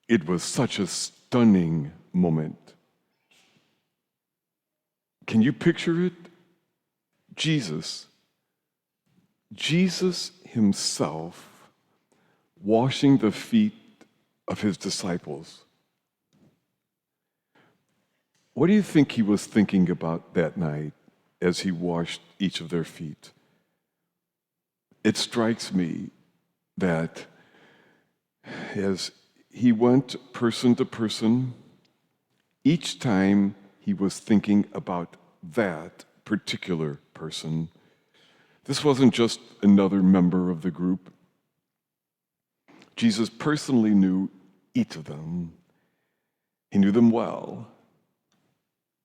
It was such a stunning moment. Can you picture it? Jesus himself washing the feet of his disciples. What do you think he was thinking about that night as he washed each of their feet? It strikes me that as he went person to person, each time he was thinking about that particular person. This wasn't just another member of the group. Jesus personally knew each of them. He knew them well.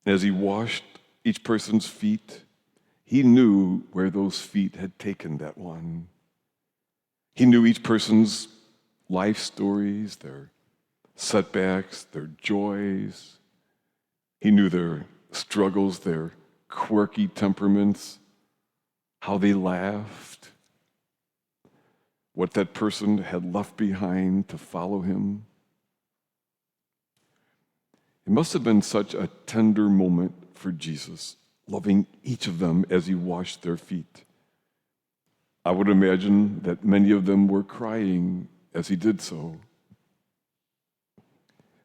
As he washed each person's feet, he knew where those feet had taken that one. He knew each person's life stories, their setbacks, their joys. He knew their struggles, their quirky temperaments, how they laughed, what that person had left behind to follow him. It must have been such a tender moment for Jesus, loving each of them as he washed their feet. I would imagine that many of them were crying as he did so.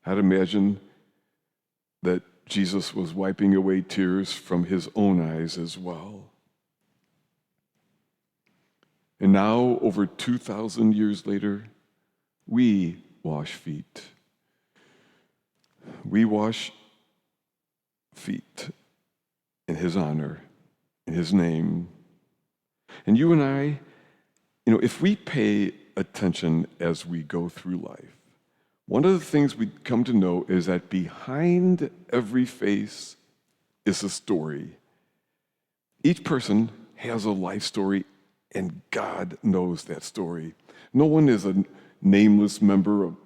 I'd imagine that Jesus was wiping away tears from his own eyes as well. And now, over 2,000 years later, we wash feet. We wash feet in his honor, in his name. And you and I, if we pay attention as we go through life, one of the things we come to know is that behind every face is a story. Each person has a life story, and God knows that story. No one is a nameless member of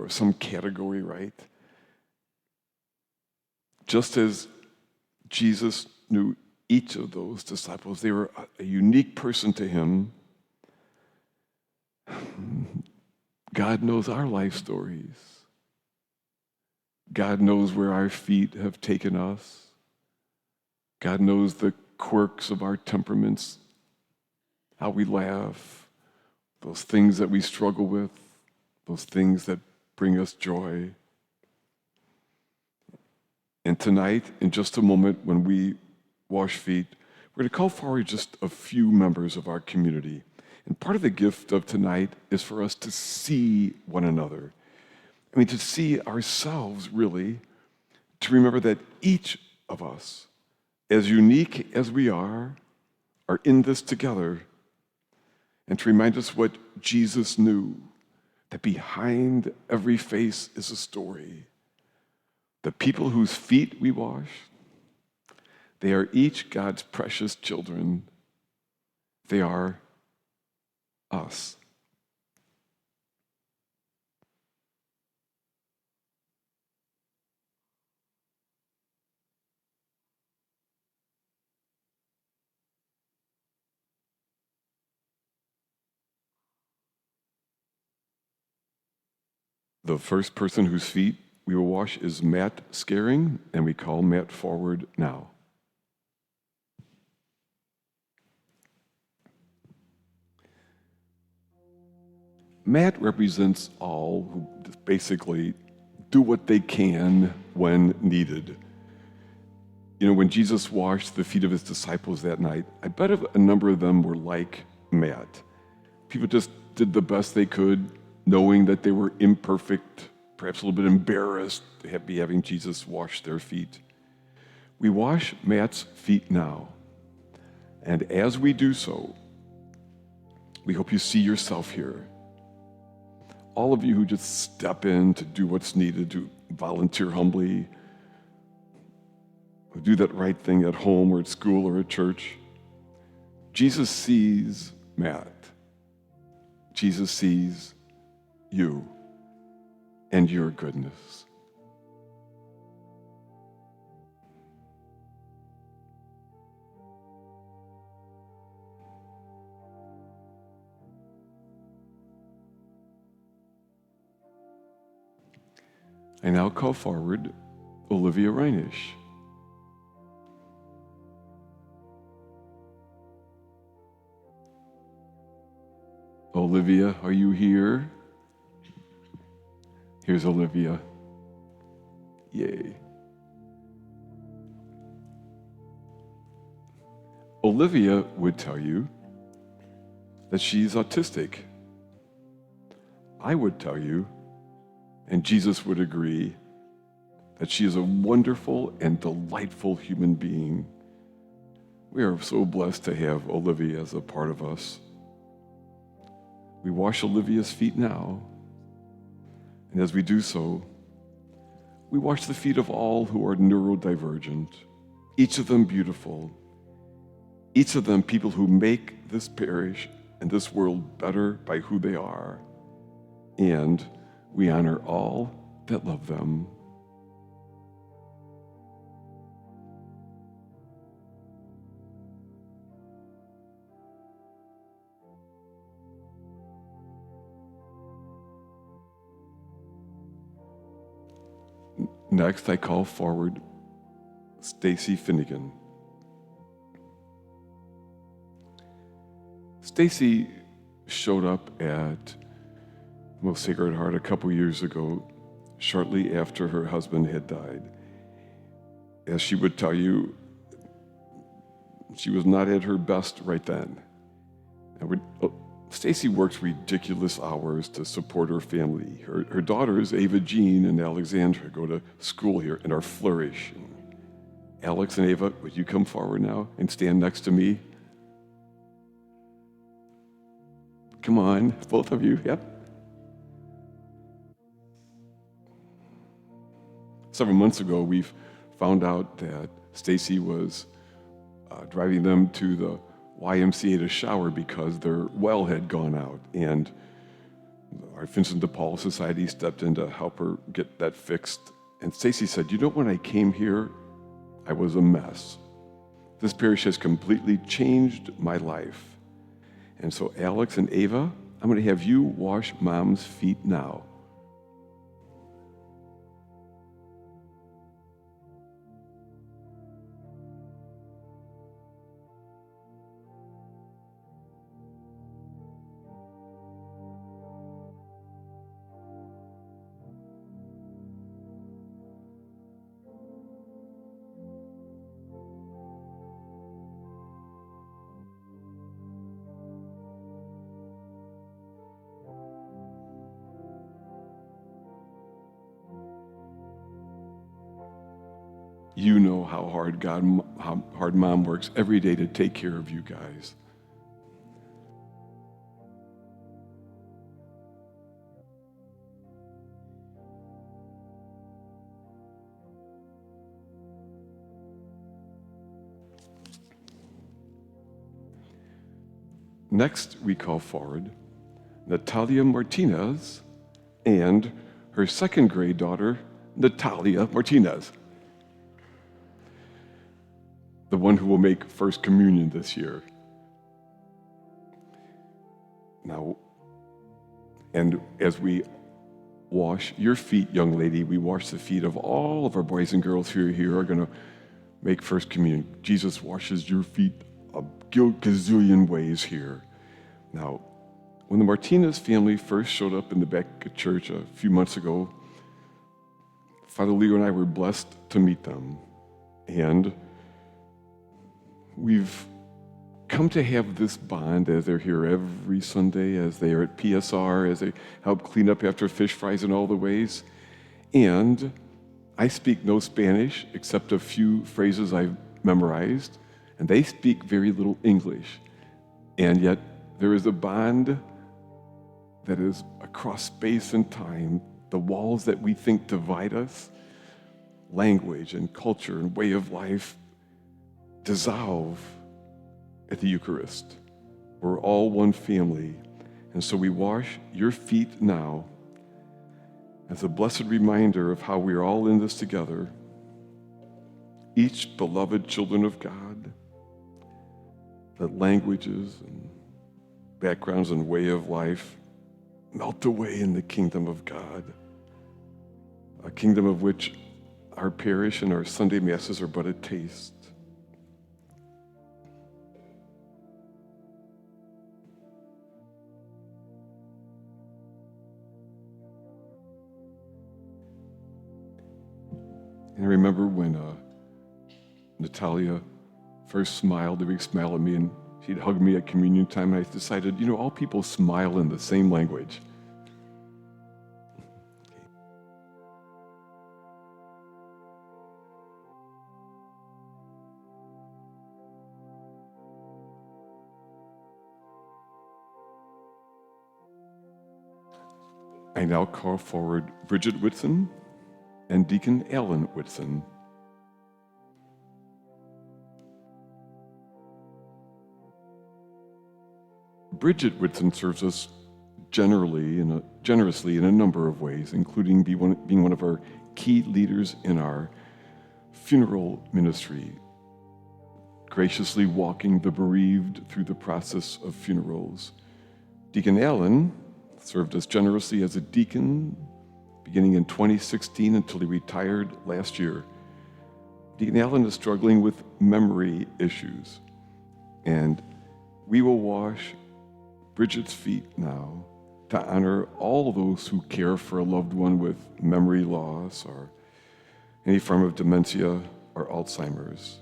some category, right? Just as Jesus knew each of those disciples, they were a unique person to him. God knows our life stories. God knows where our feet have taken us. God knows the quirks of our temperaments, how we laugh, those things that we struggle with, those things that bring us joy. And tonight, in just a moment, when we wash feet, we're going to call forward just a few members of our community. And part of the gift of tonight is for us to see one another. To see ourselves, really, to remember that each of us, as unique as we are in this together, and to remind us what Jesus knew, that behind every face is a story. The people whose feet we wash, they are each God's precious children. They are us. The first person whose feet we will wash is Matt Scaring, and we call Matt forward now. Matt represents all who basically do what they can when needed. When Jesus washed the feet of his disciples that night, I bet a number of them were like Matt. People just did the best they could, knowing that they were imperfect, perhaps a little bit embarrassed to be having Jesus wash their feet. We wash Matt's feet now. And as we do so, we hope you see yourself here. All of you who just step in to do what's needed, to volunteer humbly, who do that right thing at home or at school or at church. Jesus sees Matt. Jesus sees you and your goodness. I now call forward Olivia Reinisch. Olivia, are you here? Here's Olivia. Yay. Olivia would tell you that she's autistic. I would tell you, and Jesus would agree, that she is a wonderful and delightful human being. We are so blessed to have Olivia as a part of us. We wash Olivia's feet now, and as we do so, we wash the feet of all who are neurodivergent, each of them beautiful, each of them people who make this parish and this world better by who they are, and we honor all that love them. Next, I call forward Stacy Finnegan. Stacy showed up at Most Sacred Heart a couple years ago, shortly after her husband had died. As she would tell you, she was not at her best right then. Stacy works ridiculous hours to support her family. Her daughters, Ava Jean and Alexandra, go to school here and are flourishing. Alex and Ava, would you come forward now and stand next to me? Come on, both of you, yep. Several months ago, we found out that Stacy was driving them to the YMCA to shower because their well had gone out, and our Vincent de Paul Society stepped in to help her get that fixed. And Stacy said, you know, when I came here, I was a mess. This parish has completely changed my life. And so Alex and Ava, I'm going to have you wash Mom's feet now. You know how hard Mom works every day to take care of you guys. Next, we call forward Natalia Martinez and her second grade daughter, Natalia Martinez, the one who will make First Communion this year. Now, and as we wash your feet, young lady, we wash the feet of all of our boys and girls who are here are going to make First Communion. Jesus washes your feet a gazillion ways here. Now, when the Martinez family first showed up in the back of church a few months ago, Father Leo and I were blessed to meet them. And we've come to have this bond as they're here every Sunday, as they are at PSR, as they help clean up after fish fries in all the ways. And I speak no Spanish except a few phrases I've memorized, and they speak very little English. And yet there is a bond that is across space and time. The walls that we think divide us, language and culture and way of life, dissolve at the Eucharist. We're all one family. And so we wash your feet now as a blessed reminder of how we are all in this together, each beloved children of God, that languages and backgrounds and way of life melt away in the kingdom of God. a kingdom of which our parish and our Sunday Masses are but a taste. And I remember when Natalia first smiled, the big smile at me, and she'd hug me at communion time, and I decided, all people smile in the same language. I now call forward Bridget Whitson and Deacon Alan Whitson. Bridget Whitson serves us generously in a number of ways, including being one of our key leaders in our funeral ministry, graciously walking the bereaved through the process of funerals. Deacon Alan served us generously as a deacon beginning in 2016 until he retired last year. Deacon Alan is struggling with memory issues, and we will wash Bridget's feet now to honor all those who care for a loved one with memory loss or any form of dementia or Alzheimer's.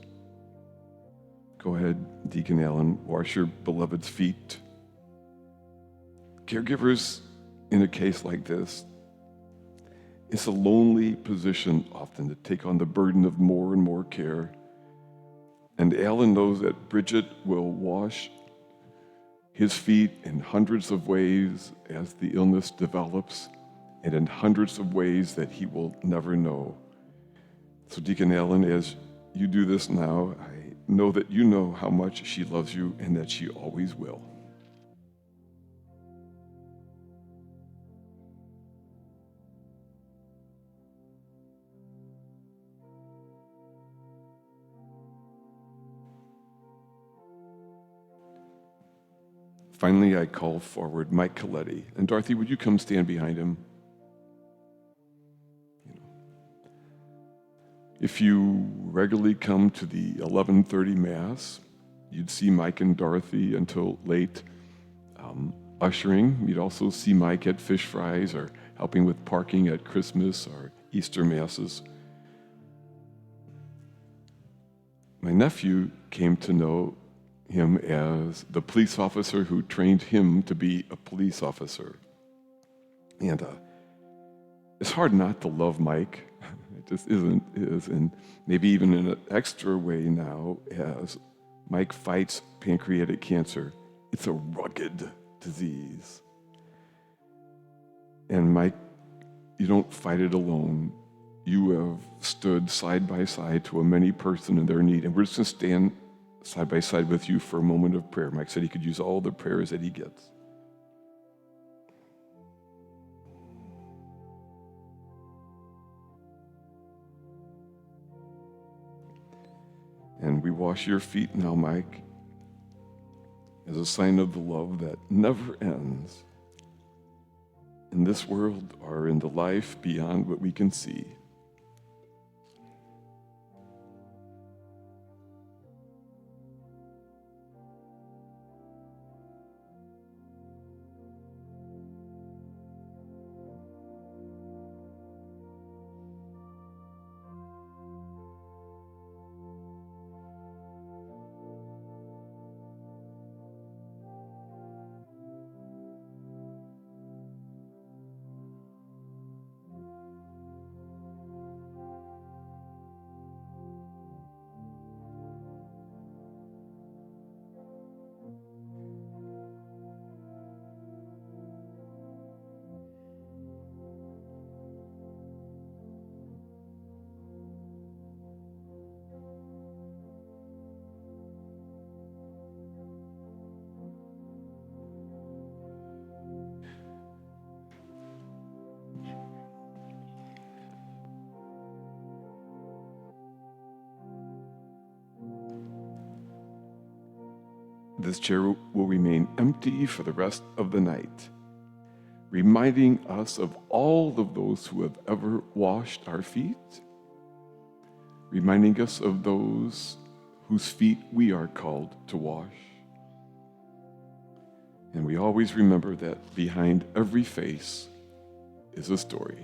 Go ahead, Deacon Alan, wash your beloved's feet. Caregivers in a case like this, it's a lonely position often to take on the burden of more and more care. And Alan knows that Bridget will wash his feet in hundreds of ways as the illness develops, and in hundreds of ways that he will never know. So Deacon Alan, as you do this now, I know that you know how much she loves you and that she always will. Finally, I call forward Mike Coletti. And Dorothy, would you come stand behind him? If you regularly come to the 11:30 Mass, you'd see Mike and Dorothy until late ushering. You'd also see Mike at fish fries or helping with parking at Christmas or Easter Masses. My nephew came to know him as the police officer who trained him to be a police officer. And it's hard not to love Mike. It just is. And maybe even in an extra way now, as Mike fights pancreatic cancer. It's a rugged disease. And Mike, you don't fight it alone. You have stood side by side to a many person in their need. And we're just going to stand side by side with you for a moment of prayer. Mike said he could use all the prayers that he gets. And we wash your feet now, Mike, as a sign of the love that never ends in this world or in the life beyond what we can see. This chair will remain empty for the rest of the night. reminding us of all of those who have ever washed our feet, reminding us of those whose feet we are called to wash. And we always remember that behind every face is a story.